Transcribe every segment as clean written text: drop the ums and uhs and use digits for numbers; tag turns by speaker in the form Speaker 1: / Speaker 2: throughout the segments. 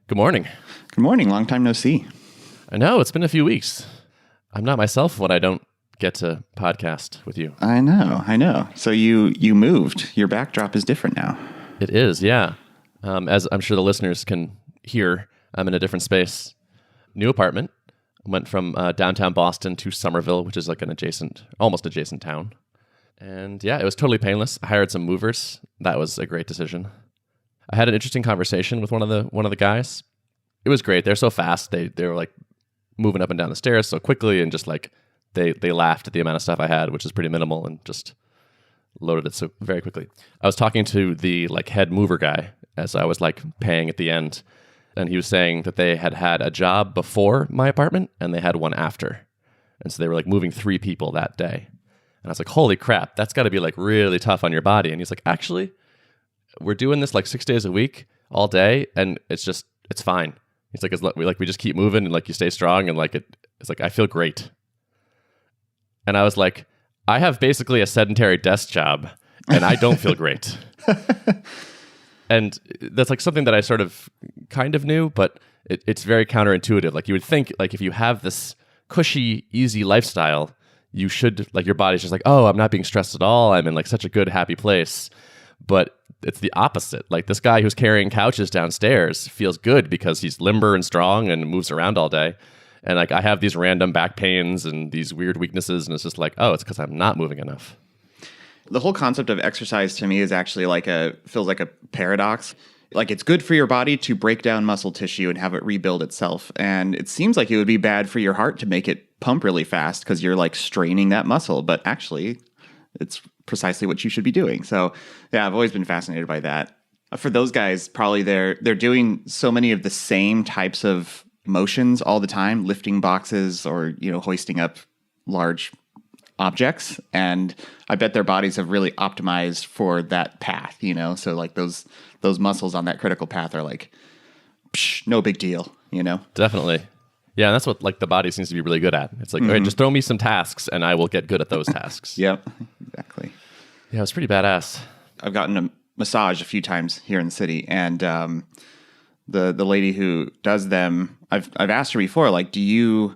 Speaker 1: Good morning.
Speaker 2: Good morning. Long time no see.
Speaker 1: I know, it's been a few weeks. I'm not myself when I don't get to podcast with you.
Speaker 2: I know. So you moved. Your backdrop is different now.
Speaker 1: It is, yeah. As I'm sure the listeners can hear, I'm in a different space. New apartment. Went from downtown Boston to Somerville, which is like an almost adjacent town. And yeah, it was totally painless. I hired some movers. That was a great decision. I had an interesting conversation with one of the guys. It was great. They're so fast. They were like moving up and down the stairs so quickly, and just like they laughed at the amount of stuff I had, which is pretty minimal, and just loaded it so very quickly. I was talking to the like head mover guy as I was like paying at the end, and he was saying that they had a job before my apartment and they had one after. And so they were like moving 3 people that day. And I was like, holy crap, that's got to be like really tough on your body. And he's like, actually, we're doing this like 6 days a week all day, and it's fine. He's like, we just keep moving, and like you stay strong, and like it's like I feel great. And I was like, I have basically a sedentary desk job, and I don't feel great. And that's like something that I sort of kind of knew, but it's very counterintuitive. Like you would think, like if you have this cushy, easy lifestyle, you should like your body's just like, oh, I'm not being stressed at all. I'm in like such a good, happy place. But it's the opposite. Like this guy who's carrying couches downstairs feels good because he's limber and strong and moves around all day. And like I have these random back pains and these weird weaknesses, and it's just like, oh, it's because I'm not moving enough.
Speaker 2: The whole concept of exercise to me is actually feels like a paradox. Like it's good for your body to break down muscle tissue and have it rebuild itself. And it seems like it would be bad for your heart to make it pump really fast because you're like straining that muscle. But actually, it's precisely what you should be doing. So yeah, I've always been fascinated by that. For those guys, probably they're doing so many of the same types of motions all the time, lifting boxes or, hoisting up large objects. And I bet their bodies have really optimized for that path, So like those muscles on that critical path are like, no big deal,
Speaker 1: Definitely. Yeah, and that's what like the body seems to be really good at. It's like, all right, just throw me some tasks and I will get good at those tasks.
Speaker 2: Yep, exactly.
Speaker 1: Yeah, it was pretty badass.
Speaker 2: I've gotten a massage a few times here in the city, and the lady who does them, I've asked her before, like, do you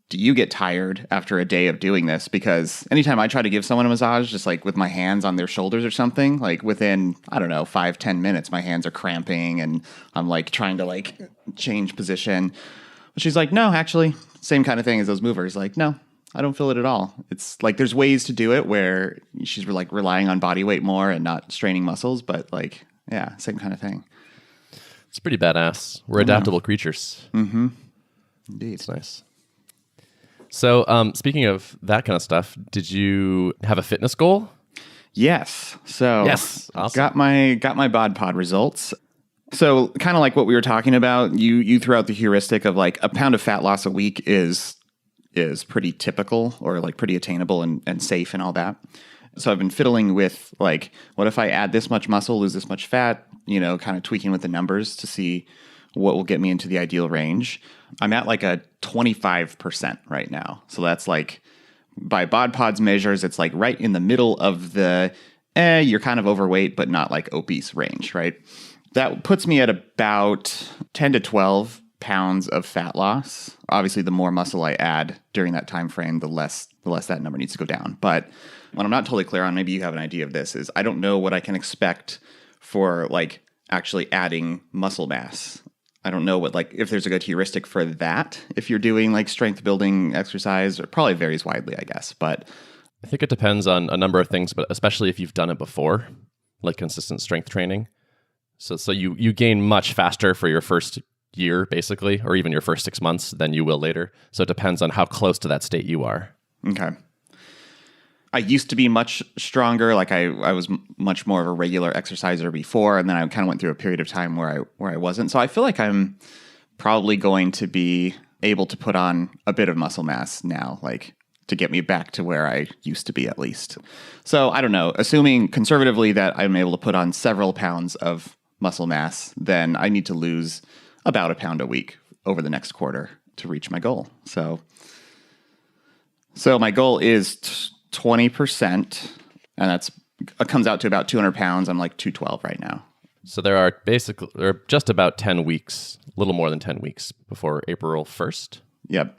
Speaker 2: get tired after a day of doing this? Because anytime I try to give someone a massage, just like with my hands on their shoulders or something, like within, I don't know, 5-10 minutes, my hands are cramping and I'm like trying to like change position. But she's like, no, actually, same kind of thing as those movers. Like, no, I don't feel it at all. It's like there's ways to do it where she's like relying on body weight more and not straining muscles. But like, yeah, same kind of thing.
Speaker 1: It's pretty badass. We're adaptable creatures.
Speaker 2: Mm-hmm. Indeed.
Speaker 1: It's nice. So speaking of that kind of stuff, did you have a fitness goal?
Speaker 2: Yes. So
Speaker 1: yes. Awesome.
Speaker 2: Got my Bod Pod results. So kind of like what we were talking about, you threw out the heuristic of like a pound of fat loss a week is pretty typical or like pretty attainable and safe and all that. So I've been fiddling with like, what if I add this much muscle, lose this much fat, kind of tweaking with the numbers to see what will get me into the ideal range. I'm at like a 25% right now. So that's like by Bod Pod's measures, it's like right in the middle of the, you're kind of overweight, but not like obese range, right? That puts me at about 10 to 12 pounds of fat loss. Obviously, the more muscle I add during that time frame, the less that number needs to go down. But what I'm not totally clear on, maybe you have an idea of this, is I don't know what I can expect for like actually adding muscle mass. I don't know if there's a good heuristic for that. If you're doing like strength building exercise, it probably varies widely, I guess. But
Speaker 1: I think it depends on a number of things, but especially if you've done it before, like consistent strength training. So you gain much faster for your first year, basically, or even your first 6 months than you will later. So it depends on how close to that state you are.
Speaker 2: Okay. I used to be much stronger. Like I was much more of a regular exerciser before, and then I kind of went through a period of time where I wasn't. So I feel like I'm probably going to be able to put on a bit of muscle mass now, like to get me back to where I used to be at least. So I don't know. Assuming conservatively that I'm able to put on several pounds of muscle mass, then I need to lose about a pound a week over the next quarter to reach my goal. So my goal is 20%, and it comes out to about 200 pounds. I'm like 212 right now.
Speaker 1: So there are just about 10 weeks, a little more than 10 weeks before April 1st.
Speaker 2: Yep.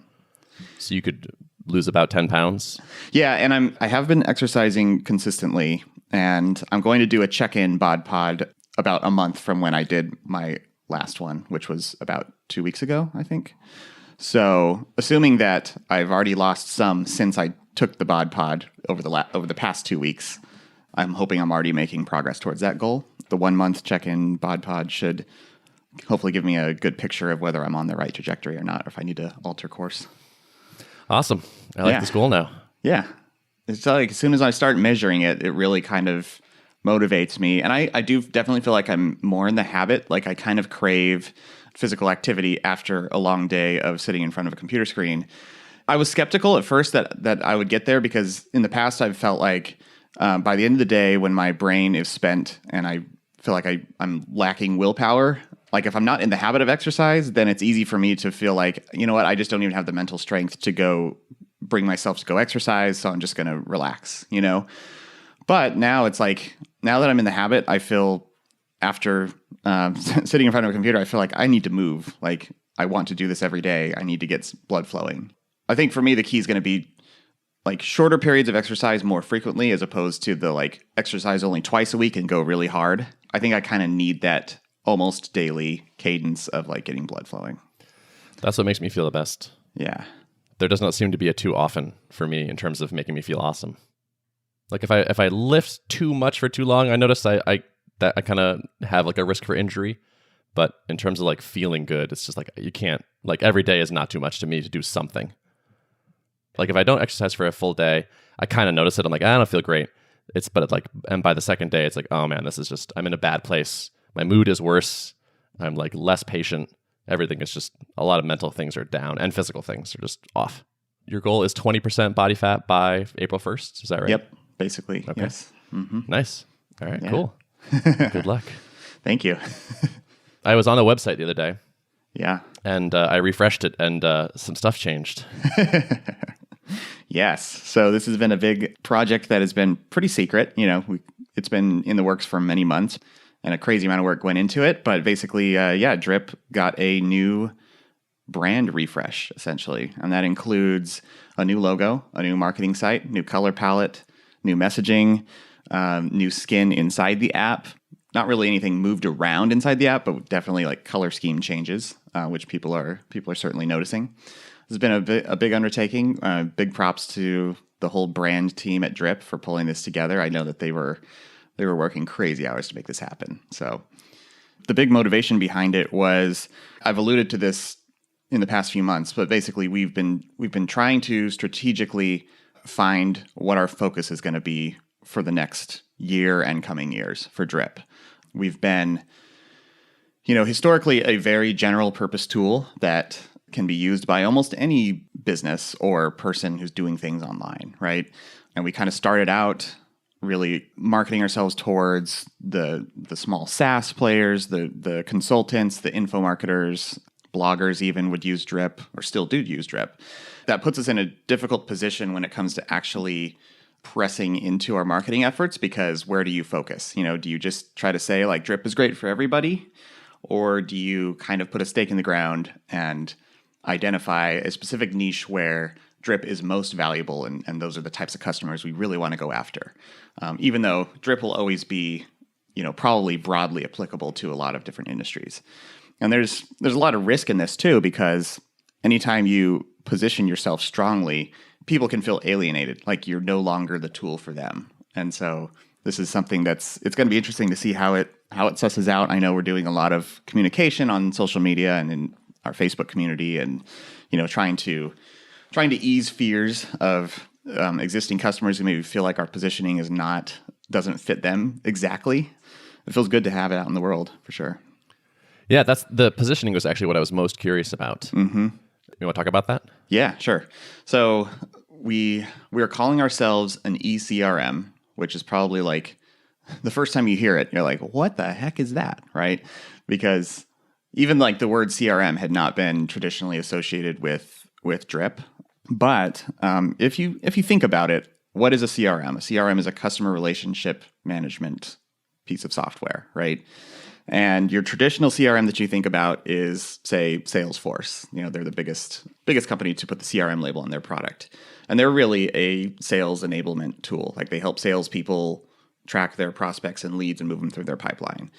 Speaker 1: So you could lose about 10 pounds.
Speaker 2: Yeah, and I have been exercising consistently, and I'm going to do a check-in Bod Pod about a month from when I did my last one, which was about 2 weeks ago, I think. So, assuming that I've already lost some since I took the Bod Pod over the past 2 weeks, I'm hoping I'm already making progress towards that goal. The 1 month check-in Bod Pod should hopefully give me a good picture of whether I'm on the right trajectory or not, or if I need to alter course.
Speaker 1: Awesome. I like this goal now.
Speaker 2: Yeah. It's like as soon as I start measuring it, it really kind of motivates me. And I do definitely feel like I'm more in the habit. Like I kind of crave physical activity after a long day of sitting in front of a computer screen. I was skeptical at first that I would get there because in the past I've felt like by the end of the day when my brain is spent and I feel like I'm lacking willpower, like if I'm not in the habit of exercise, then it's easy for me to feel like, you know what, I just don't even have the mental strength to go bring myself to go exercise. So I'm just going to relax, you know? But now it's like, now that I'm in the habit, I feel after sitting in front of a computer, I feel like I need to move. Like I want to do this every day. I need to get blood flowing. I think for me, the key is going to be like shorter periods of exercise more frequently as opposed to the like exercise only twice a week and go really hard. I think I kind of need that almost daily cadence of like getting blood flowing.
Speaker 1: That's what makes me feel the best.
Speaker 2: Yeah.
Speaker 1: There does not seem to be a too often for me in terms of making me feel awesome. Like if I lift too much for too long, I notice I kind of have like a risk for injury. But in terms of like feeling good, it's just like you can't, like every day is not too much to me to do something. Like if I don't exercise for a full day, I kind of notice it. I'm like, I don't feel great. And by the second day, it's like, oh man, this is just, I'm in a bad place. My mood is worse. I'm like less patient. Everything is just, a lot of mental things are down and physical things are just off. Your goal is 20% body fat by April 1st. Is that right?
Speaker 2: Yep. Basically.
Speaker 1: Okay.
Speaker 2: Yes. Mm-hmm.
Speaker 1: Nice. All right,
Speaker 2: Yeah.
Speaker 1: Cool. Good luck.
Speaker 2: Thank you.
Speaker 1: I was on the website the other day.
Speaker 2: Yeah.
Speaker 1: And I refreshed it and some stuff changed.
Speaker 2: Yes. So this has been a big project that has been pretty secret. You know, it's been in the works for many months and a crazy amount of work went into it. But basically, Drip got a new brand refresh, essentially. And that includes a new logo, a new marketing site, new color palette, new messaging, new skin inside the app. Not really anything moved around inside the app, but definitely like color scheme changes, which people are certainly noticing. This has been a big undertaking. Big props to the whole brand team at Drip for pulling this together. I know that they were working crazy hours to make this happen. So the big motivation behind it was, I've alluded to this in the past few months, but basically we've been trying to strategically find what our focus is going to be for the next year and coming years for Drip. We've been, historically a very general purpose tool that can be used by almost any business or person who's doing things online, right? And we kind of started out really marketing ourselves towards the small SaaS players, the consultants, the info marketers, bloggers even would use Drip or still do use Drip. That puts us in a difficult position when it comes to actually pressing into our marketing efforts, because where do you focus? Do you just try to say like Drip is great for everybody? Or do you kind of put a stake in the ground and identify a specific niche where Drip is most valuable and those are the types of customers we really want to go after? Even though Drip will always be, probably broadly applicable to a lot of different industries. And there's a lot of risk in this too, because anytime you position yourself strongly, people can feel alienated, like you're no longer the tool for them. And so this is something it's going to be interesting to see how it susses out. I know we're doing a lot of communication on social media and in our Facebook community, and trying to ease fears of existing customers who maybe feel like our positioning doesn't fit them exactly. It feels good to have it out in the world for sure.
Speaker 1: Yeah, that's the positioning was actually what I was most curious about. Mm-hmm. You want to talk about that?
Speaker 2: Yeah, sure. So we are calling ourselves an ECRM, which is probably like the first time you hear it, you're like, what the heck is that, right? Because even like the word CRM had not been traditionally associated with Drip. But if you think about it, what is a CRM? A CRM is a customer relationship management piece of software, right? And your traditional CRM that you think about is, say, Salesforce. They're the biggest company to put the CRM label on their product. And they're really a sales enablement tool. Like they help salespeople track their prospects and leads and move them through their pipeline.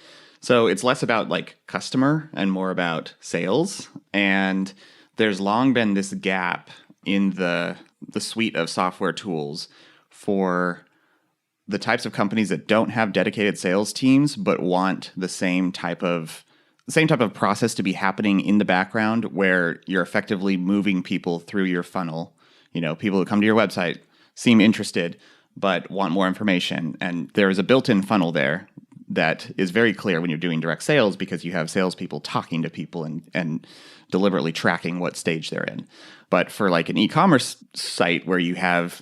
Speaker 2: So it's less about like customer and more about sales. And there's long been this gap in the suite of software tools for the types of companies that don't have dedicated sales teams but want the same type of process to be happening in the background, where you're effectively moving people through your funnel. People who come to your website seem interested but want more information, and there is a built-in funnel there that is very clear when you're doing direct sales, because you have salespeople talking to people and deliberately tracking what stage they're in. But for like an e-commerce site where you have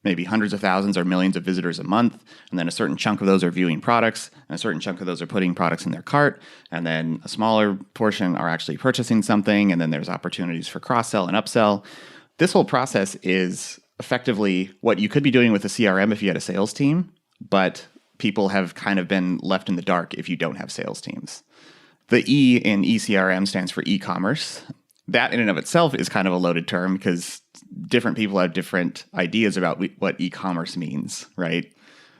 Speaker 2: maybe hundreds of thousands or millions of visitors a month, and then a certain chunk of those are viewing products, and a certain chunk of those are putting products in their cart, and then a smaller portion are actually purchasing something, and then there's opportunities for cross-sell and upsell. This whole process is effectively what you could be doing with a CRM if you had a sales team, but people have kind of been left in the dark if you don't have sales teams. The E in eCRM stands for e-commerce. That in and of itself is kind of a loaded term because different people have different ideas about what e-commerce means, right?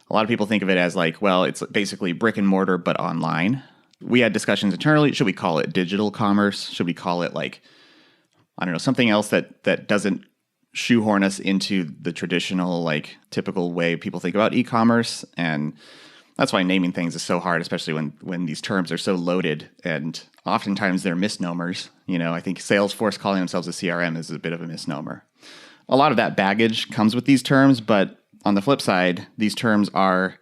Speaker 2: A lot of people think of it as like, well, it's basically brick and mortar, but online. We had discussions internally. Should we call it digital commerce? Should we call it like, I don't know, something else that doesn't shoehorn us into the traditional, like typical way people think about e-commerce? And that's why naming things is so hard, especially when these terms are so loaded, and oftentimes they're misnomers. I think Salesforce calling themselves a CRM is a bit of a misnomer. A lot of that baggage comes with these terms, but on the flip side, these terms are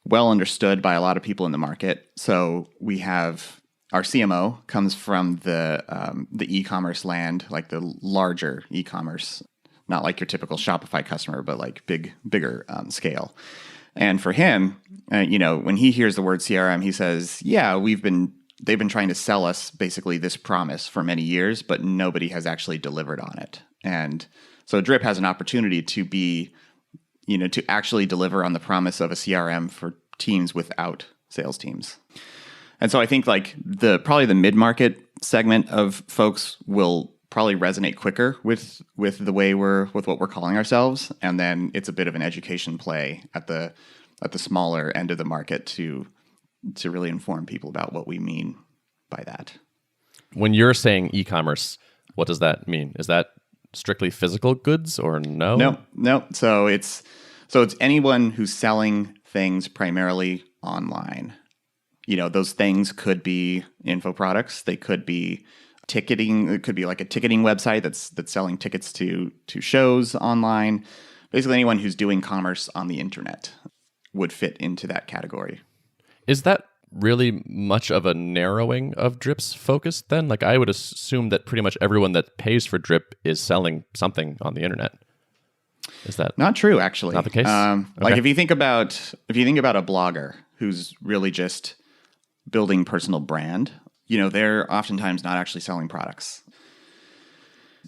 Speaker 2: well understood by a lot of people in the market. So we have our CMO comes from the e-commerce land, like the larger e-commerce, not like your typical Shopify customer, but like bigger scale. And for him, when he hears the word CRM, he says, yeah, they've been trying to sell us basically this promise for many years, but nobody has actually delivered on it. And so Drip has an opportunity to be, to actually deliver on the promise of a CRM for teams without sales teams. And so I think like probably the mid-market segment of folks will probably resonate quicker with the way with what we're calling ourselves. And then it's a bit of an education play at the smaller end of the market to really inform people about what we mean by that.
Speaker 1: When you're saying e-commerce, what does that mean? Is that strictly physical goods or no?
Speaker 2: No. So it's anyone who's selling things primarily online. Those things could be info products. They could be ticketing. It could be like a ticketing website that's selling tickets to shows online. Basically, anyone who's doing commerce on the internet would fit into that category.
Speaker 1: Is that really much of a narrowing of Drip's focus then? Like I would assume that pretty much everyone that pays for Drip is selling something on the internet. Is that
Speaker 2: not true? Actually,
Speaker 1: not the case.
Speaker 2: Okay. Like if you think about a blogger who's really just building personal brand, they're oftentimes not actually selling products.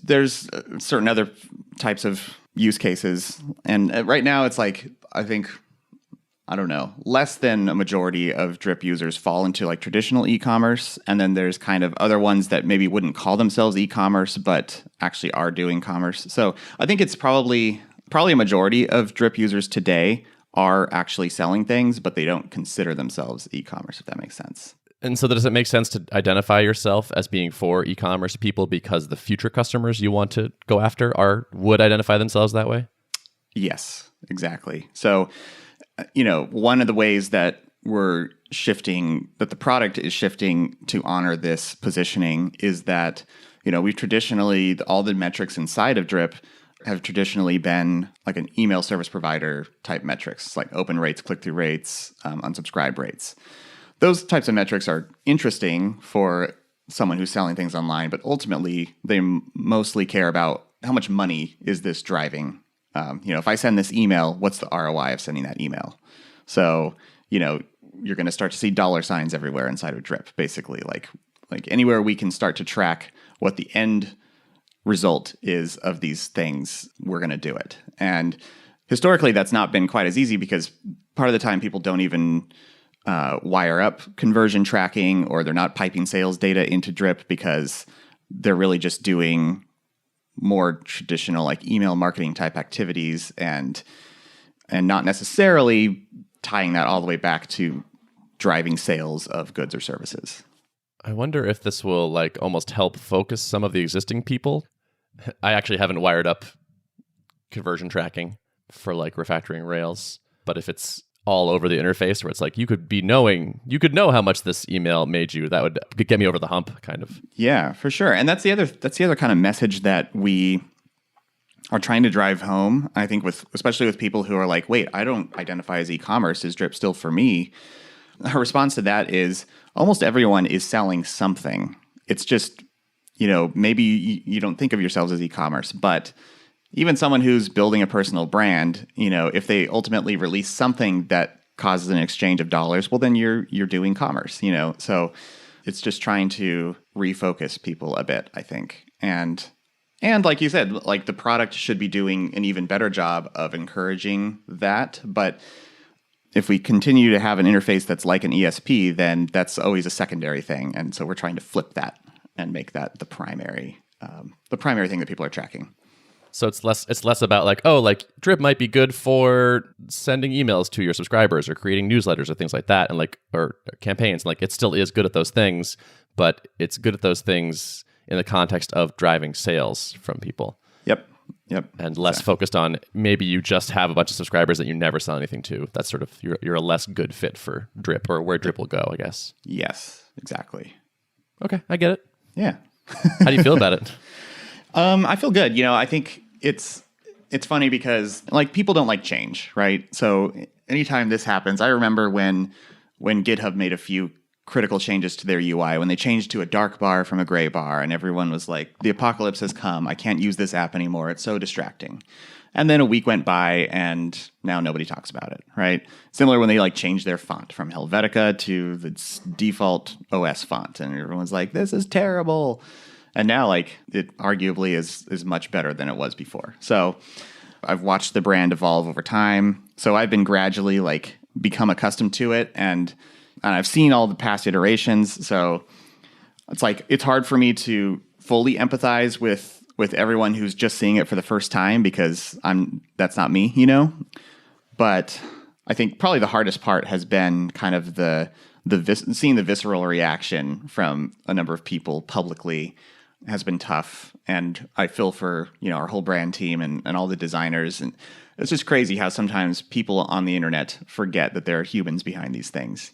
Speaker 2: There's certain other types of use cases, and right now it's like I don't know, less than a majority of Drip users fall into like traditional e-commerce. And then there's kind of other ones that maybe wouldn't call themselves e-commerce, but actually are doing commerce. So I think it's probably a majority of Drip users today are actually selling things, but they don't consider themselves e-commerce, if that makes sense.
Speaker 1: And so does it make sense to identify yourself as being for e-commerce people because the future customers you want to go after would identify themselves that way?
Speaker 2: Yes, exactly. So one of the ways that we're shifting, that the product is shifting to honor this positioning is that, we've traditionally, all the metrics inside of Drip have traditionally been like an email service provider type metrics, like open rates, click-through rates, unsubscribe rates. Those types of metrics are interesting for someone who's selling things online, but ultimately they mostly care about how much money is this driving. If I send this email, what's the ROI of sending that email? So, you're going to start to see dollar signs everywhere inside of Drip, basically. Like anywhere we can start to track what the end result is of these things, we're going to do it. And historically, that's not been quite as easy because part of the time people don't even wire up conversion tracking, or they're not piping sales data into Drip because they're really just doing more traditional like email marketing type activities and not necessarily tying that all the way back to driving sales of goods or services.
Speaker 1: I wonder if this will like almost help focus some of the existing people. I actually haven't wired up conversion tracking for like refactoring Rails, but if it's all over the interface where it's like you could know how much this email made you, that would get me over the hump kind of.
Speaker 2: Yeah, for sure. And that's the other kind of message that we are trying to drive home, I think, especially with people who are like, wait, I don't identify as e-commerce. Is Drip still for me? Our response to that is almost everyone is selling something. It's just, maybe you don't think of yourselves as e-commerce, but even someone who's building a personal brand, if they ultimately release something that causes an exchange of dollars, well, then you're doing commerce, So it's just trying to refocus people a bit, I think. And like you said, like the product should be doing an even better job of encouraging that. But if we continue to have an interface that's like an ESP, then that's always a secondary thing. And so we're trying to flip that and make that the primary thing that people are tracking.
Speaker 1: So it's less about like, oh, like Drip might be good for sending emails to your subscribers or creating newsletters or things like that, and like or campaigns. Like it still is good at those things, but it's good at those things in the context of driving sales from people.
Speaker 2: Yep.
Speaker 1: And less focused on maybe you just have a bunch of subscribers that you never sell anything to. That's sort of you're a less good fit for Drip, or where Drip will go, I guess.
Speaker 2: Yes, exactly.
Speaker 1: Okay, I get it.
Speaker 2: Yeah.
Speaker 1: How do you feel about it?
Speaker 2: I feel good. I think it's funny because like people don't like change, right? So anytime this happens, I remember when GitHub made a few critical changes to their UI, when they changed to a dark bar from a gray bar, and everyone was like, the apocalypse has come. I can't use this app anymore. It's so distracting. And then a week went by and now nobody talks about it, right? Similar when they like changed their font from Helvetica to the default OS font, and everyone's like, this is terrible. And now, like, it arguably is much better than it was before. So I've watched the brand evolve over time. So I've been gradually, like, become accustomed to it. And I've seen all the past iterations. So it's like, it's hard for me to fully empathize with everyone who's just seeing it for the first time because that's not me, But I think probably the hardest part has been kind of seeing the visceral reaction from a number of people publicly has been tough. And I feel for, our whole brand team and all the designers. And it's just crazy how sometimes people on the internet forget that there are humans behind these things,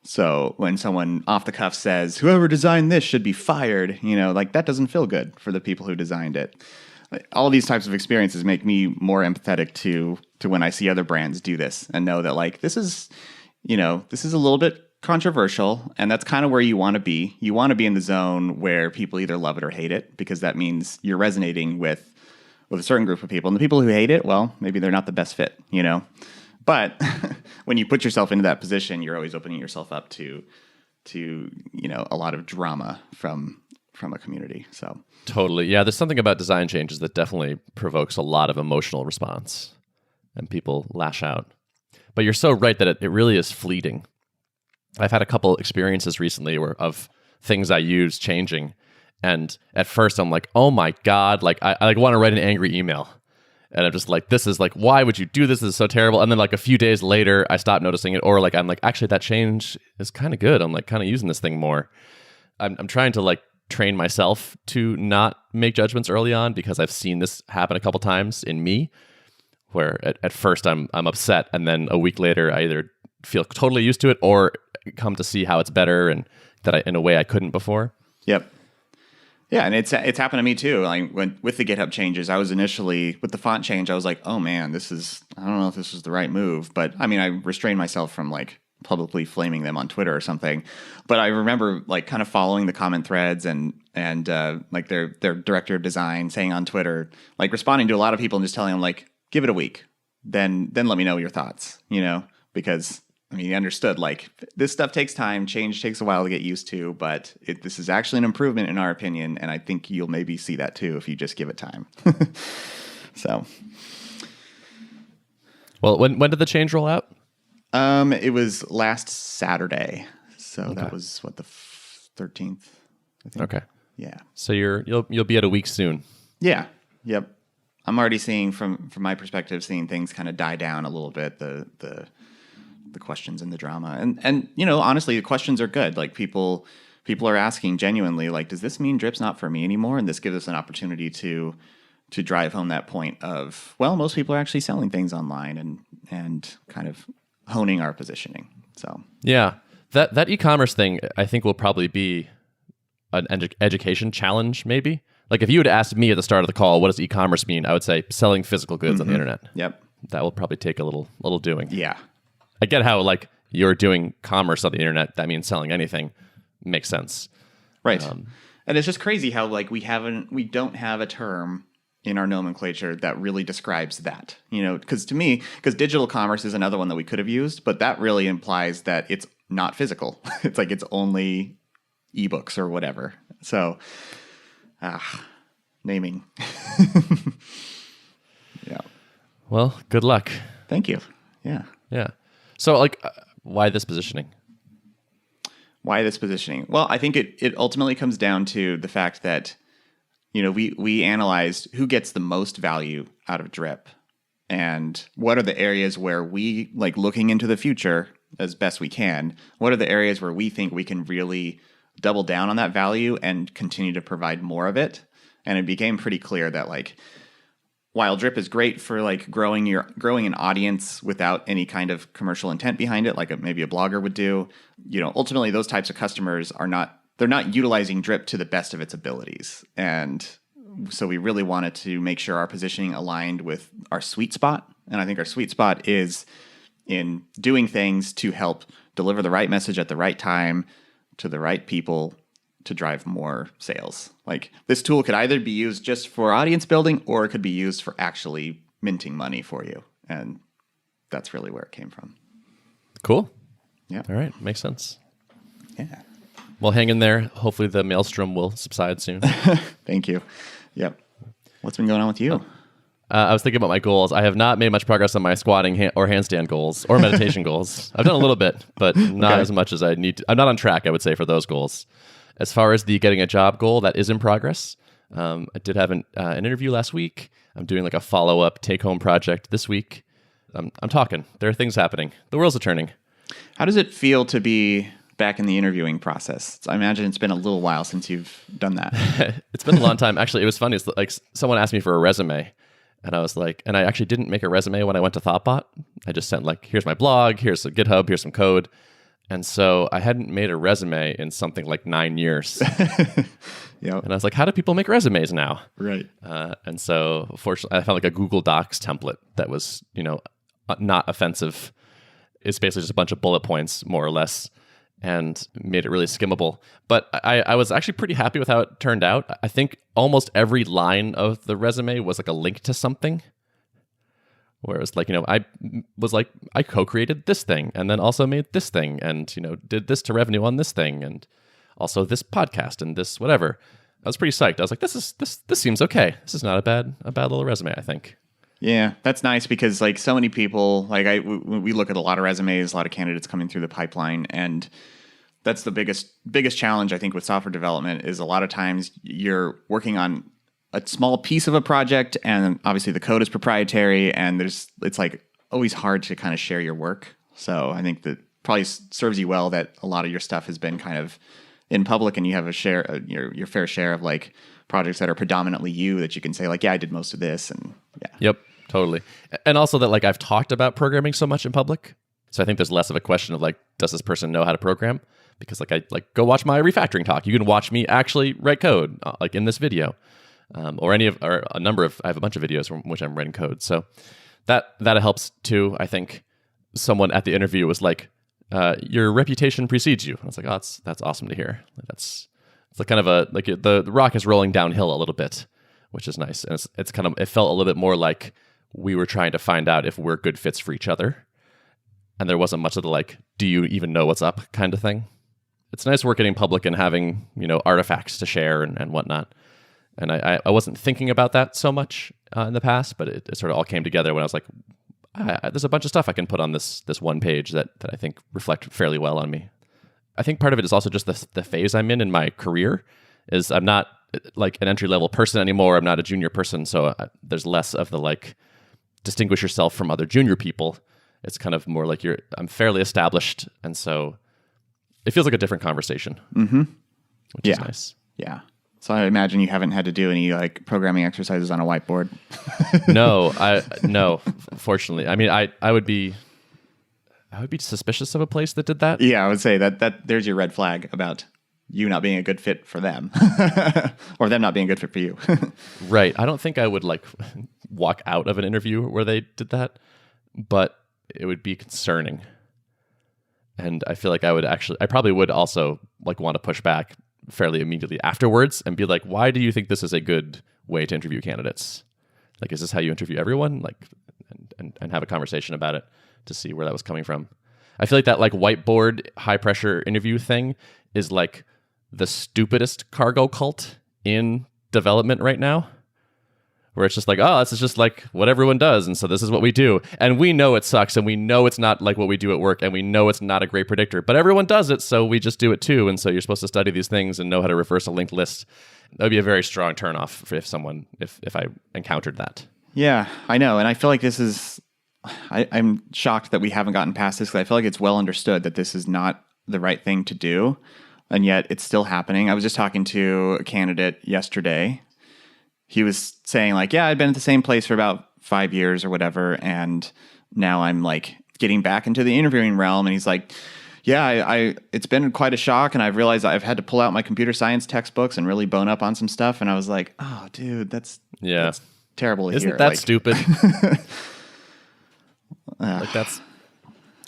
Speaker 2: So when someone off the cuff says, whoever designed this should be fired, like that doesn't feel good for the people who designed it. All these types of experiences make me more empathetic to when I see other brands do this and know that like, this is a little bit controversial, and that's kind of where you want to be. You want to be in the zone where people either love it or hate it, because that means you're resonating with a certain group of people. And the people who hate it, well, maybe they're not the best fit, But when you put yourself into that position, you're always opening yourself up to a lot of drama from a community. So
Speaker 1: totally, yeah. There's something about design changes that definitely provokes a lot of emotional response, and people lash out. But you're so right that it really is fleeting. I've had a couple experiences recently of things I use changing, and at first I'm like, oh my God, like I like want to write an angry email. And I'm just like, this is like, why would you do this? This is so terrible. And then like a few days later, I stop noticing it, or like I'm like, actually that change is kind of good. I'm like kind of using this thing more. I'm trying to like train myself to not make judgments early on, because I've seen this happen a couple times in me, where at first I'm upset, and then a week later I either feel totally used to it or come to see how it's better and that in a way I couldn't before.
Speaker 2: Yep. Yeah, and it's happened to me too. Like with the GitHub changes, I was initially with the font change, I was like, oh man, I don't know if this was the right move. But I mean, I restrained myself from like publicly flaming them on Twitter or something. But I remember like kind of following the comment threads and like their director of design saying on Twitter, like responding to a lot of people and just telling them like, give it a week, then let me know your thoughts, because I mean, he understood like this stuff takes time, change takes a while to get used to, but this is actually an improvement in our opinion. And I think you'll maybe see that too if you just give it time. So.
Speaker 1: Well, when did the change roll out?
Speaker 2: It was last Saturday. So that was what, the 13th, I think.
Speaker 1: Okay.
Speaker 2: Yeah.
Speaker 1: So you'll be at a week soon.
Speaker 2: Yeah. Yep. I'm already seeing from my perspective, seeing things kind of die down a little bit, the questions and the drama. And honestly, the questions are good. Like people are asking genuinely, like, does this mean Drip's not for me anymore? And this gives us an opportunity to drive home that point of, well, most people are actually selling things online and kind of honing our positioning. So
Speaker 1: yeah, that e-commerce thing, I think, will probably be an education challenge, maybe. Like if you had asked me at the start of the call, what does e-commerce mean? I would say selling physical goods on the internet.
Speaker 2: Yep.
Speaker 1: That will probably take a little doing.
Speaker 2: Yeah.
Speaker 1: I get how like you're doing commerce on the internet. That means selling anything. Makes sense.
Speaker 2: Right. And it's just crazy how like we don't have a term in our nomenclature that really describes that, because digital commerce is another one that we could have used, but that really implies that it's not physical. It's like it's only ebooks or whatever. So, naming. Yeah.
Speaker 1: Well, good luck.
Speaker 2: Thank you. Yeah.
Speaker 1: Yeah. So like, why this positioning?
Speaker 2: Why this positioning? Well, I think it ultimately comes down to the fact that, we analyzed who gets the most value out of Drip and what are the areas where we, like looking into the future as best we can, what are the areas where we think we can really double down on that value and continue to provide more of it. And it became pretty clear that like, while Drip is great for like growing an audience without any kind of commercial intent behind it, like maybe a blogger would do, ultimately those types of customers they're not utilizing Drip to the best of its abilities. And so we really wanted to make sure our positioning aligned with our sweet spot. And I think our sweet spot is in doing things to help deliver the right message at the right time to the right people to drive more sales. Like this tool could either be used just for audience building or it could be used for actually minting money for you. And that's really where it came from.
Speaker 1: Cool.
Speaker 2: Yeah.
Speaker 1: All right. Makes sense.
Speaker 2: Yeah.
Speaker 1: Well, hang in there. Hopefully the maelstrom will subside soon.
Speaker 2: Thank you. Yep. What's been going on with you?
Speaker 1: I was thinking about my goals. I have not made much progress on my squatting or handstand goals or meditation goals. I've done a little bit, but not as much as I need to. I'm not on track, I would say, for those goals. As far as the getting a job goal, that is in progress. I did have an interview last week. I'm doing like a follow-up take-home project this week. I'm talking. There are things happening. The world's turning.
Speaker 2: How does it feel to be back in the interviewing process? I imagine it's been a little while since you've done that.
Speaker 1: It's been a long time. Actually, it was funny. It's like someone asked me for a resume. And I was like, and I actually didn't make a resume when I went to Thoughtbot. I just sent like, here's my blog, here's a GitHub, here's some code. And so I hadn't made a resume in something like 9 years.
Speaker 2: Yep.
Speaker 1: And I was like, how do people make resumes now?
Speaker 2: Right.
Speaker 1: And so fortunately, I found like a Google Docs template that was, not offensive. It's basically just a bunch of bullet points, more or less, and made it really skimmable. But I was actually pretty happy with how it turned out. I think almost every line of the resume was like a link to something. Whereas like, I was like, I co-created this thing and then also made this thing and, did this to revenue on this thing and also this podcast and this whatever. I was pretty psyched. I was like, this seems okay. This is not a bad little resume, I think.
Speaker 2: Yeah, that's nice because like so many people, like we look at a lot of resumes, a lot of candidates coming through the pipeline, and that's the biggest challenge I think with software development is a lot of times you're working on a small piece of a project and obviously the code is proprietary and it's like always hard to kind of share your work. So I think that probably serves you well that a lot of your stuff has been kind of in public and you have your fair share of like projects that are predominantly you that you can say like, yeah, I did most of this and yeah.
Speaker 1: Yep. Totally. And also that like I've talked about programming so much in public. So I think there's less of a question of like, does this person know how to program? Because like I like go watch my refactoring talk. You can watch me actually write code like in this video or a number of, I have a bunch of videos from which I'm writing code. So that helps too. I think someone at the interview was like, your reputation precedes you. I was like, oh, that's awesome to hear. It's like kind of the rock is rolling downhill a little bit, which is nice. And it's kind of, it felt a little bit more like we were trying to find out if we're good fits for each other. And there wasn't much of the like, do you even know what's up kind of thing. It's nice working in public and having, artifacts to share and whatnot. And I wasn't thinking about that so much in the past, but it sort of all came together when I was like, there's a bunch of stuff I can put on this one page that I think reflect fairly well on me. I think part of it is also just the phase I'm in my career. Is I'm not like an entry-level person anymore. I'm not a junior person, so there's less of the like distinguish yourself from other junior people. It's kind of more like I'm fairly established, and so it feels like a different conversation, which is nice.
Speaker 2: Yeah. So I imagine you haven't had to do any like programming exercises on a whiteboard.
Speaker 1: No, fortunately. I mean, I would be suspicious of a place that did that.
Speaker 2: Yeah, I would say that there's your red flag about you not being a good fit for them or them not being a good fit for you.
Speaker 1: Right. I don't think I would like walk out of an interview where they did that, but it would be concerning. And I feel like I probably would also like want to push back fairly immediately afterwards and be like, why do you think this is a good way to interview candidates? Like, is this how you interview everyone? Like, and have a conversation about it to see where that was coming from. I feel like that like whiteboard high pressure interview thing is like the stupidest cargo cult in development right now, where it's just like, oh, this is just like what everyone does, and so this is what we do, and we know it sucks, and we know it's not like what we do at work, and we know it's not a great predictor, but everyone does it, so we just do it too, and so you're supposed to study these things and know how to reverse a linked list. That would be a very strong turnoff if I encountered that.
Speaker 2: Yeah, I know, and I feel like this is. I'm shocked that we haven't gotten past this, because I feel like it's well understood that this is not the right thing to do, and yet it's still happening. I was just talking to a candidate yesterday. He was saying like, yeah, I'd been at the same place for about 5 years or whatever, and now I'm like getting back into the interviewing realm. And he's like, yeah, I it's been quite a shock, and I've realized I've had to pull out my computer science textbooks and really bone up on some stuff. And I was like, oh, dude, that's terrible to
Speaker 1: hear.
Speaker 2: Isn't
Speaker 1: that
Speaker 2: like,
Speaker 1: stupid? Like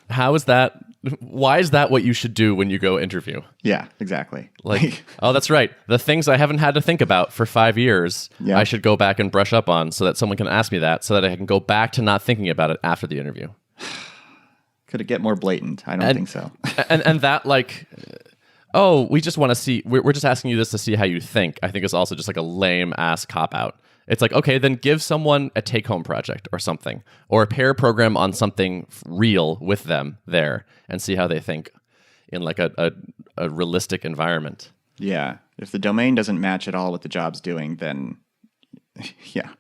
Speaker 1: how is that? Why is that what you should do when you go interview?
Speaker 2: Yeah, exactly.
Speaker 1: Like, oh, that's right. The things I haven't had to think about for 5 years, I should go back and brush up on so that someone can ask me that, so that I can go back to not thinking about it after the interview.
Speaker 2: Could it get more blatant? I don't think so.
Speaker 1: and that like, oh, we just want to see, we're just asking you this to see how you think, I think is also just like a lame ass cop out. It's like, okay, then give someone a take-home project or something, or a pair program on something real with them there, and see how they think in like a realistic environment.
Speaker 2: Yeah. If the domain doesn't match at all what the job's doing, then yeah.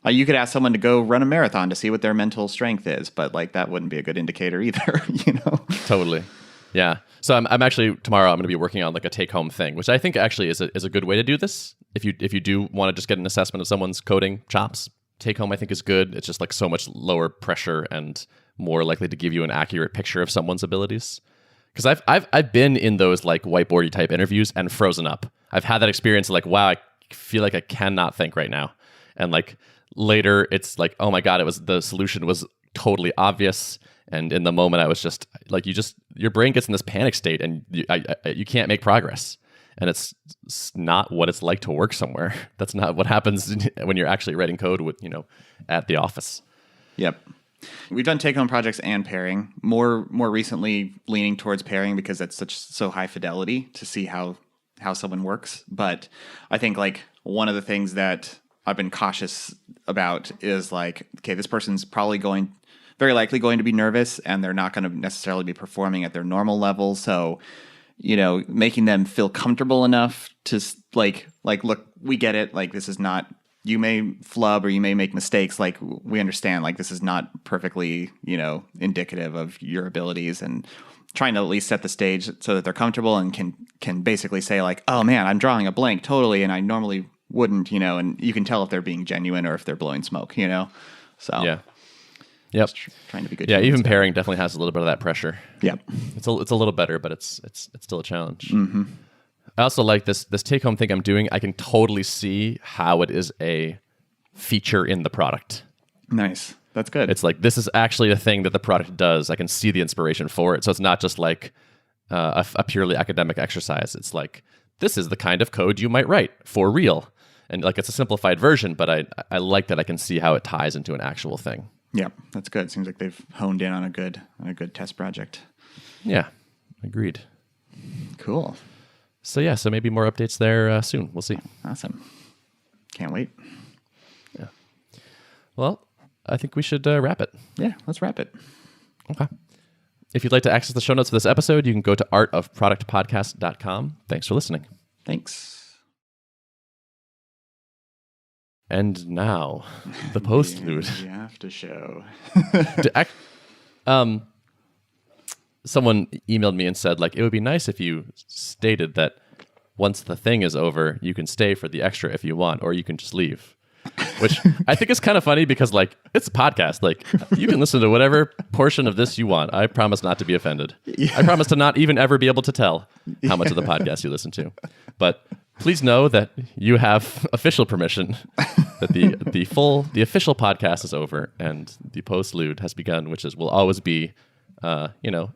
Speaker 2: You could ask someone to go run a marathon to see what their mental strength is, but like that wouldn't be a good indicator either, you know?
Speaker 1: Totally. Yeah. So I'm actually, tomorrow I'm going to be working on like a take-home thing, which I think actually is a good way to do this. If you do want to just get an assessment of someone's coding chops, take-home I think is good. It's just like so much lower pressure and more likely to give you an accurate picture of someone's abilities. Because I've been in those like whiteboardy type interviews and frozen up. I've had that experience of like, wow, I feel like I cannot think right now. And like later it's like, oh my God, the solution was totally obvious. And in the moment I was just like, your brain gets in this panic state and you can't make progress. And it's not what it's like to work somewhere. That's not what happens when you're actually writing code with, at the office.
Speaker 2: Yep. We've done take-home projects and pairing. More recently, leaning towards pairing because that's so high fidelity to see how someone works. But I think like one of the things that I've been cautious about is like, okay, this person's very likely going to be nervous, and they're not going to necessarily be performing at their normal level. So, making them feel comfortable enough to like, look, we get it. Like, this is not. You may flub or you may make mistakes. Like, we understand, like, this is not perfectly, indicative of your abilities, and trying to at least set the stage so that they're comfortable and can basically say like, oh man, I'm drawing a blank totally. And I normally wouldn't, and you can tell if they're being genuine or if they're blowing smoke, So
Speaker 1: yeah. Yep.
Speaker 2: Trying to be good.
Speaker 1: Yeah. Even pairing definitely has a little bit of that pressure.
Speaker 2: Yep.
Speaker 1: It's a little better, but it's still a challenge.
Speaker 2: Mm-hmm.
Speaker 1: I also like this take home thing I'm doing. I can totally see how it is a feature in the product.
Speaker 2: Nice. That's good.
Speaker 1: It's like, this is actually a thing that the product does. I can see the inspiration for it. So it's not just like a purely academic exercise. It's like, this is the kind of code you might write for real. And like, it's a simplified version, but I like that I can see how it ties into an actual thing.
Speaker 2: Yeah, that's good. Seems like they've honed in on a good test project.
Speaker 1: Yeah, agreed.
Speaker 2: Cool.
Speaker 1: So maybe more updates there soon. We'll see.
Speaker 2: Awesome. Can't wait.
Speaker 1: Yeah. Well, I think we should wrap it.
Speaker 2: Yeah, let's wrap it.
Speaker 1: Okay. If you'd like to access the show notes for this episode, you can go to artofproductpodcast.com. Thanks for listening.
Speaker 2: Thanks.
Speaker 1: And now, the postlude.
Speaker 2: The after show.
Speaker 1: Someone emailed me and said, like, it would be nice if you stated that once the thing is over, you can stay for the extra if you want, or you can just leave. Which I think is kind of funny because, like, it's a podcast. Like, you can listen to whatever portion of this you want. I promise not to be offended. Yeah. I promise to not even ever be able to tell how much of the podcast you listen to. But please know that you have official permission that the official podcast is over and the postlude has begun, which will always be,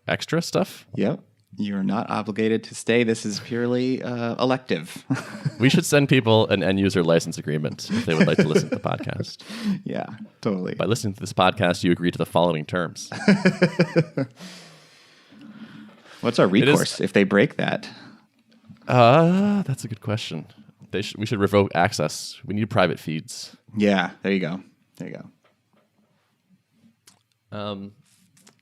Speaker 1: extra stuff.
Speaker 2: Yep. You're not obligated to stay. This is purely elective.
Speaker 1: We should send people an end user license agreement if they would like to listen to the podcast.
Speaker 2: Yeah, totally.
Speaker 1: By listening to this podcast, you agree to the following terms.
Speaker 2: What's our recourse if they break that?
Speaker 1: That's a good question. We should revoke access. We need private feeds.
Speaker 2: Yeah, there you go.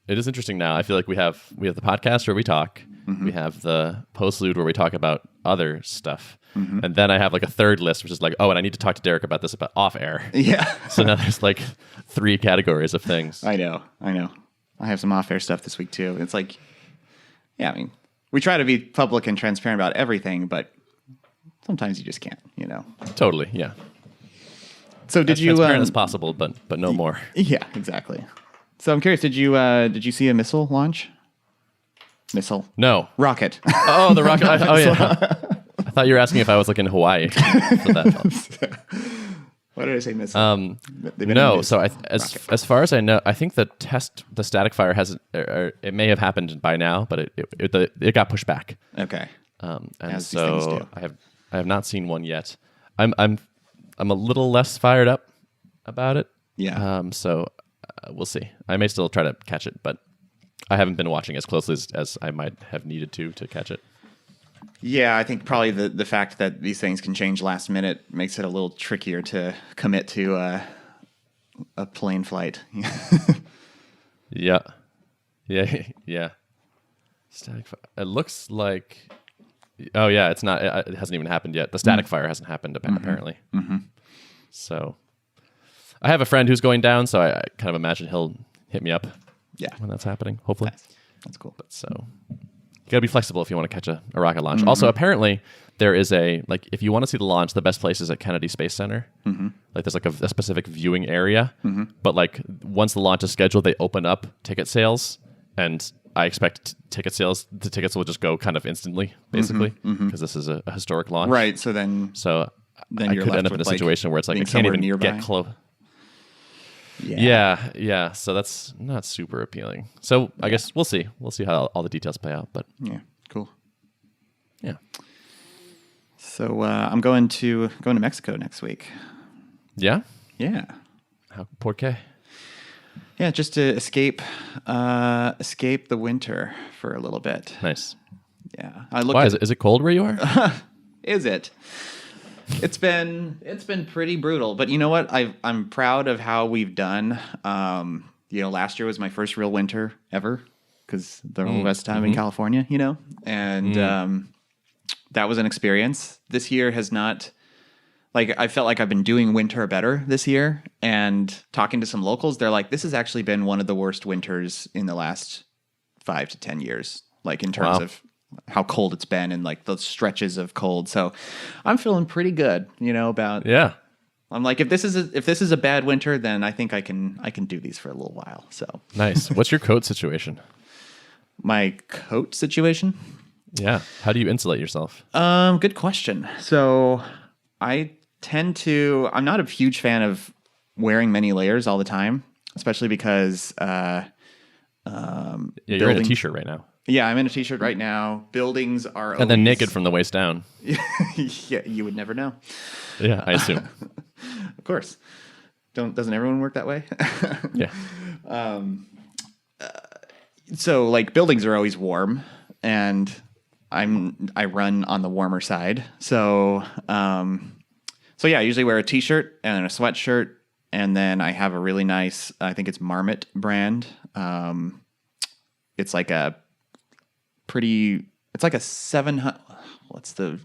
Speaker 1: It is interesting now. I feel like we have the podcast where we talk. Mm-hmm. We have the postlude where we talk about other stuff. Mm-hmm. And then I have like a third list, which is like, and I need to talk to Derrick about this about off air.
Speaker 2: Yeah.
Speaker 1: So now there's like 3 categories of things.
Speaker 2: I know. I have some off air stuff this week too. It's like, yeah, I mean, we try to be public and transparent about everything, but sometimes you just can't,
Speaker 1: Totally. Yeah.
Speaker 2: So did you
Speaker 1: transparent as possible, but no more.
Speaker 2: Yeah, exactly. So I'm curious, did you see a missile launch? Missile?
Speaker 1: No.
Speaker 2: Rocket.
Speaker 1: Oh, the rocket. Yeah. I thought you were asking if I was like in Hawaii for that.
Speaker 2: Why did I say missile?
Speaker 1: No. So as far as I know, I think the static fire hasn't. It may have happened by now, but it got pushed back.
Speaker 2: Okay.
Speaker 1: And as so I have not seen one yet. I'm a little less fired up about it.
Speaker 2: Yeah.
Speaker 1: So. We'll see. I may still try to catch it, but I haven't been watching as closely as I might have needed to catch it.
Speaker 2: Yeah, I think probably the fact that these things can change last minute makes it a little trickier to commit to a plane flight.
Speaker 1: Yeah. Static fire. It looks like... Oh, yeah, it's not. It hasn't even happened yet. The static fire hasn't happened, apparently. Mm-hmm. So... I have a friend who's going down, so I kind of imagine he'll hit me up when that's happening, hopefully.
Speaker 2: Nice. That's cool.
Speaker 1: But so you got to be flexible if you want to catch a rocket launch. Mm-hmm. Also, apparently, there is if you want to see the launch, the best place is at Kennedy Space Center. Mm-hmm. Like there's like a specific viewing area. Mm-hmm. But like once the launch is scheduled, they open up ticket sales. And I expect the tickets will just go kind of instantly, basically, because this is a historic launch.
Speaker 2: Right. So then
Speaker 1: I could end up in a situation where it's like I can't even get close. Yeah. So that's not super appealing. So I guess we'll see. We'll see how all the details play out. But
Speaker 2: yeah, cool.
Speaker 1: Yeah.
Speaker 2: So I'm going to Mexico next week.
Speaker 1: Yeah.
Speaker 2: Yeah.
Speaker 1: How por qué?
Speaker 2: Yeah, just to escape the winter for a little bit.
Speaker 1: Nice.
Speaker 2: Yeah.
Speaker 1: Why is it cold where you are?
Speaker 2: Is it? It's been pretty brutal, but you know what? I'm proud of how we've done. Last year was my first real winter ever because the whole rest of the time in California, and that was an experience. This year has not. Like, I felt like I've been doing winter better this year, and talking to some locals, they're like, this has actually been one of the worst winters in the last 5 to 10 years, like in terms of how cold it's been and like those stretches of cold. So I'm feeling pretty good, about.
Speaker 1: Yeah.
Speaker 2: I'm like, if this is a bad winter, then I think I can do these for a little while. So
Speaker 1: nice. What's your coat situation?
Speaker 2: My coat situation?
Speaker 1: Yeah. How do you insulate yourself?
Speaker 2: Good question. So I'm not a huge fan of wearing many layers all the time, especially because
Speaker 1: you're in a t-shirt right now.
Speaker 2: Yeah, I'm in a t-shirt right now. Buildings are
Speaker 1: and then naked from the waist down.
Speaker 2: Yeah, you would never know.
Speaker 1: Yeah, I assume.
Speaker 2: Of course. Doesn't everyone work that way?
Speaker 1: Yeah.
Speaker 2: So like buildings are always warm, and I run on the warmer side. So yeah, I usually wear a t-shirt and a sweatshirt And then I have a really nice, I think it's Marmot brand. It's like a it's like a 700. What's the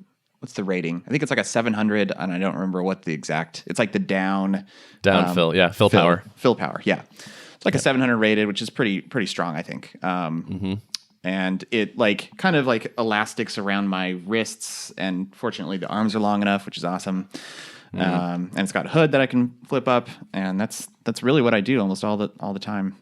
Speaker 2: rating? I think it's like a 700, and I don't remember what the exact. It's like the down
Speaker 1: fill, yeah, fill power.
Speaker 2: Fill power, yeah. It's like a 700 rated, which is pretty strong, I think. And it like kind of like elastics around my wrists, and fortunately the arms are long enough, which is awesome. And it's got a hood that I can flip up, and that's really what I do almost all the time.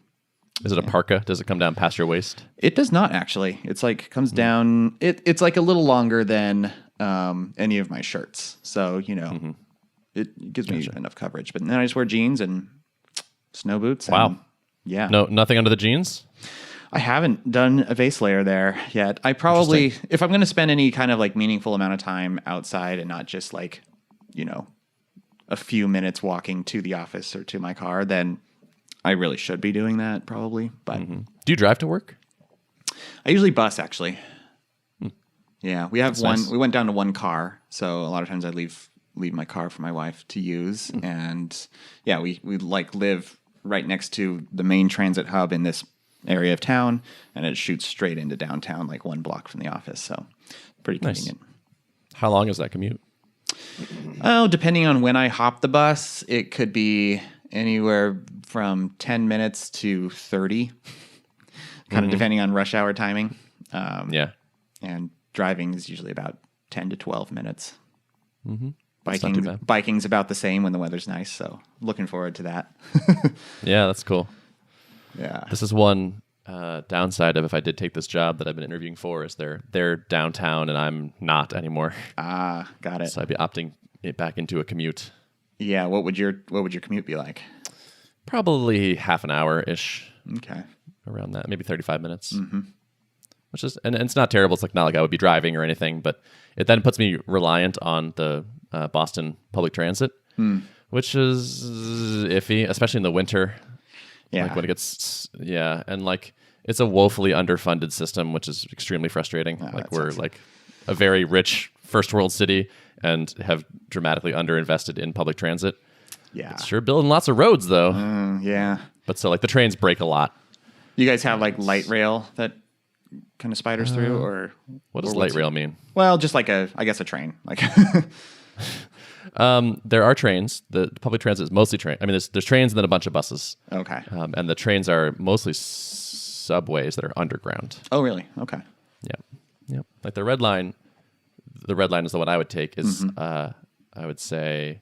Speaker 1: Is it a parka? Does it come down past your waist?
Speaker 2: It does not actually. It's like comes down. It's like a little longer than any of my shirts, so it gives me enough coverage. But then I just wear jeans and snow boots.
Speaker 1: Wow.
Speaker 2: Yeah.
Speaker 1: No, nothing under the jeans?
Speaker 2: I haven't done a base layer there yet. I probably, if I'm going to spend any kind of like meaningful amount of time outside and not just like, a few minutes walking to the office or to my car, then I really should be doing that probably. But
Speaker 1: do you drive to work?
Speaker 2: I usually bus actually. Yeah, we have one.
Speaker 1: Nice.
Speaker 2: We went down to one car, so a lot of times I leave my car for my wife to use, and yeah, we like live right next to the main transit hub in this area of town, and it shoots straight into downtown, like 1 block from the office. So pretty convenient.
Speaker 1: How long is that commute?
Speaker 2: Oh, depending on when I hop the bus, it could be anywhere from 10 minutes to 30, kind of depending on rush hour timing.
Speaker 1: Yeah.
Speaker 2: And driving is usually about 10 to 12 minutes.
Speaker 1: Mm-hmm.
Speaker 2: Biking's about the same when the weather's nice, so looking forward to that.
Speaker 1: Yeah, that's cool.
Speaker 2: Yeah.
Speaker 1: This is one downside of if I did take this job that I've been interviewing for is they're downtown and I'm not anymore.
Speaker 2: Ah, got it.
Speaker 1: So I'd be opting it back into a commute.
Speaker 2: Yeah, what would your commute be like?
Speaker 1: Probably half an hour-ish.
Speaker 2: Okay.
Speaker 1: Around that, maybe 35 minutes. Mm-hmm. Which is, and it's not terrible. It's like not like I would be driving or anything, but it then puts me reliant on the Boston public transit, which is iffy, especially in the winter.
Speaker 2: Yeah.
Speaker 1: Like when it gets, and like it's a woefully underfunded system, which is extremely frustrating. Like we're like a very rich first world city and have dramatically underinvested in public transit.
Speaker 2: Yeah.
Speaker 1: It's sure building lots of roads though.
Speaker 2: Yeah.
Speaker 1: But so like the trains break a lot.
Speaker 2: You guys have like light rail that kind of spiders through, or
Speaker 1: what does light rail mean?
Speaker 2: Well, just like I guess a train. Like
Speaker 1: there are trains. The public transit is mostly train. I mean, there's trains and then a bunch of buses.
Speaker 2: Okay.
Speaker 1: And the trains are mostly subways that are underground.
Speaker 2: Oh, really? Okay.
Speaker 1: Yeah. Like the red line is the one I would take. Is I would say,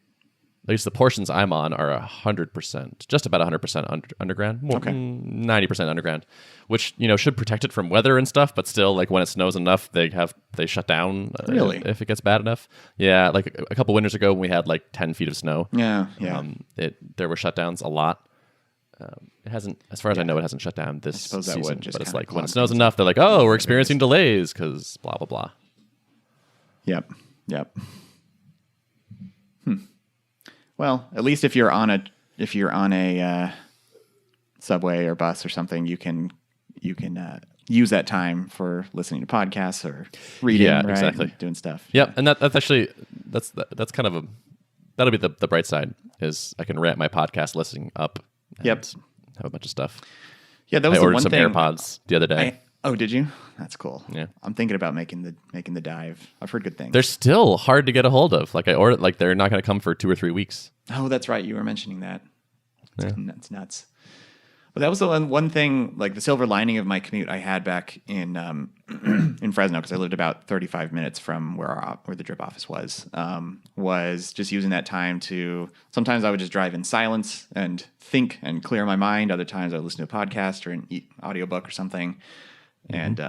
Speaker 1: at least the portions I'm on are 100%, just about 100% underground. More, 90% underground, which should protect it from weather and stuff. But still, like when it snows enough, they shut down.
Speaker 2: Really?
Speaker 1: If it gets bad enough. Yeah, like a couple winters ago when we had like 10 feet of snow.
Speaker 2: Yeah.
Speaker 1: There were shutdowns a lot. It hasn't, as far as I know, it hasn't shut down this
Speaker 2: suppose
Speaker 1: season.
Speaker 2: just
Speaker 1: but it's
Speaker 2: kinda
Speaker 1: like when it
Speaker 2: clog
Speaker 1: snows
Speaker 2: things
Speaker 1: enough, they're like, oh, we're experiencing delays because blah blah blah.
Speaker 2: Yep. Well, at least if you're on a subway or bus or something, you can use that time for listening to podcasts or reading, right?
Speaker 1: Exactly.
Speaker 2: And doing stuff.
Speaker 1: Yep, and that's actually that's kind of that'll be the bright side is I can ramp my podcast listening up. And have a bunch of stuff.
Speaker 2: Yeah, that was
Speaker 1: I ordered
Speaker 2: one
Speaker 1: some
Speaker 2: thing.
Speaker 1: AirPods the other day.
Speaker 2: Oh, did you? That's cool.
Speaker 1: Yeah.
Speaker 2: I'm thinking about making the dive. I've heard good things.
Speaker 1: They're still hard to get a hold of. Like I ordered, like they're not going to come for 2 or 3 weeks.
Speaker 2: Oh, that's right. You were mentioning that.
Speaker 1: Yeah.
Speaker 2: That's nuts. But that was the one thing, like the silver lining of my commute I had back in in Fresno, because I lived about 35 minutes from where the drip office was just using that time to, sometimes I would just drive in silence and think and clear my mind. Other times I would listen to a podcast or an audiobook or something. And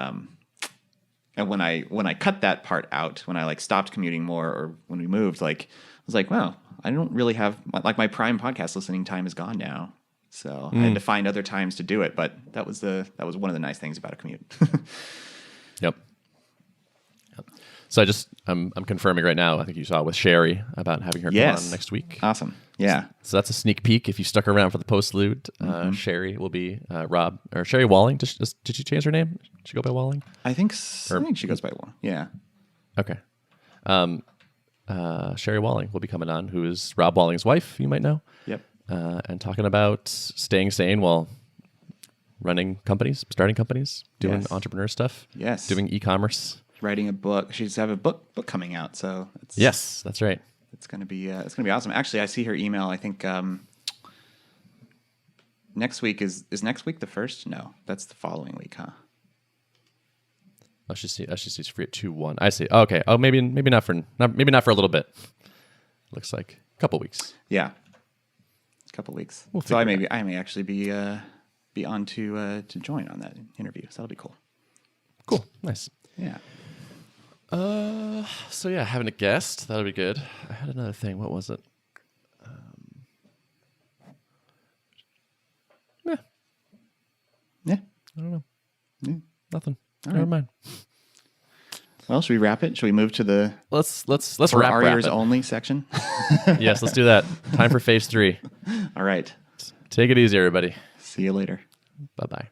Speaker 2: when I cut that part out, when I like stopped commuting more, or when we moved, like I was like, wow, I don't really have like my prime podcast listening time is gone now. So I had to find other times to do it, but that was one of the nice things about a commute.
Speaker 1: Yep. So I'm confirming right now. I think you saw with Sherry about having her come on next week.
Speaker 2: Awesome. Yeah.
Speaker 1: So that's a sneak peek. If you stuck around for the postlude, Sherry will be Sherry Walling. Did she change her name? Did she go by Walling?
Speaker 2: I think she goes by Walling. Yeah.
Speaker 1: Okay. Sherry Walling will be coming on, who is Rob Walling's wife. You might know.
Speaker 2: Yep.
Speaker 1: and talking about staying sane while running companies, starting companies, doing entrepreneur stuff.
Speaker 2: Yes.
Speaker 1: Doing e-commerce.
Speaker 2: Writing a book. She's have a book coming out. So
Speaker 1: yes, that's right.
Speaker 2: It's gonna be awesome. Actually, I see her email. I think next week is next week the first? No, that's the following week, huh?
Speaker 1: Oh, she's free at 2/1. I see. Okay. Oh, maybe not for a little bit. Looks like a couple weeks.
Speaker 2: Yeah, a couple weeks. So I may actually be on to join on that interview. So that'll be cool.
Speaker 1: Cool. Nice.
Speaker 2: Yeah.
Speaker 1: So yeah, having a guest, that'll be good. I had another thing. What was it?
Speaker 2: Yeah.
Speaker 1: I don't know.
Speaker 2: Yeah.
Speaker 1: Nothing.
Speaker 2: All
Speaker 1: Never
Speaker 2: right.
Speaker 1: mind.
Speaker 2: Well, should we wrap it? Should we move to the
Speaker 1: Let's
Speaker 2: for
Speaker 1: wrap
Speaker 2: our ears
Speaker 1: it.
Speaker 2: only section?
Speaker 1: Yes, let's do that. Time for phase 3.
Speaker 2: All right.
Speaker 1: Take it easy, everybody.
Speaker 2: See you later.
Speaker 1: Bye-bye.